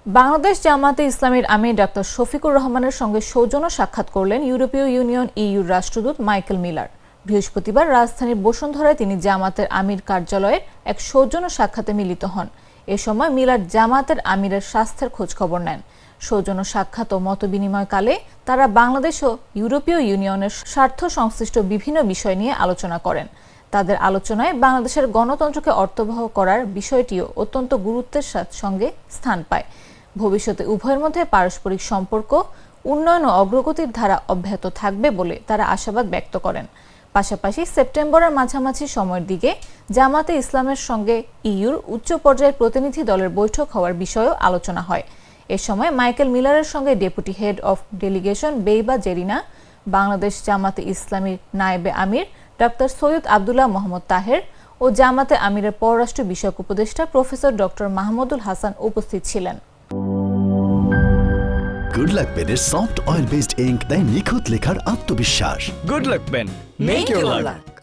বাংলাদেশ জামায়াতে ইসলামীর আমির ডাক্তার শফিকুর রহমানের সঙ্গে সৌজন্য সাক্ষাৎ করলেন ইউরোপীয় ইউনিয়ন ইইউর রাষ্ট্রদূত মাইকেল মিলার। বৃহস্পতিবার রাজধানীর বসুন্ধরায় তিনি জামায়াতের আমির কার্যালয়ের এক সৌজন্য সাক্ষাতে মিলিত হন। এ সময় মিলার জামায়াতের আমিরের স্বাস্থ্যের খোঁজখবর নেন। সৌজন্য সাক্ষাৎ ও মতবিনিময়কালে তারা বাংলাদেশ ও ইউরোপীয় ইউনিয়নের স্বার্থ সংশ্লিষ্ট বিভিন্ন বিষয় নিয়ে আলোচনা করেন। তাদের আলোচনায় বাংলাদেশের গণতন্ত্রকে অর্থবহ করার বিষয়টিও অত্যন্ত গুরুত্বের সঙ্গে স্থান পায়। ভবিষ্যতে উভয়ের মধ্যে পারস্পরিক সম্পর্ক উন্নয়ন ও অগ্রগতির ধারা অব্যাহত থাকবে বলে তারা আশাবাদ ব্যক্ত করেন। পাশাপাশি সেপ্টেম্বরের মাঝামাঝি সময়ের দিকে জামায়াতে ইসলামের সঙ্গে ইইউর উচ্চ পর্যায়ের প্রতিনিধি দলের বৈঠক হওয়ার বিষয়েও আলোচনা হয়। এ সময় মাইকেল মিলারের সঙ্গে ডেপুটি হেড অফ ডেলিগেশন বেইবা জেরিনা, বাংলাদেশ জামায়াতে ইসলামীর নায়েবে আমির ডক্টর সৈয়দ আবদুল্লাহ মোহাম্মদ তাহের ও জামায়াতে আমিরের পররাষ্ট্র বিষয়ক উপদেষ্টা প্রফেসর ডক্টর মাহমুদুল হাসান উপস্থিত ছিলেন। গুড লাক পেনের সফট অয়েল বেসড ইঙ্ক দেয় নিখুঁত লেখার আত্মবিশ্বাস। Good luck pen. Make your luck.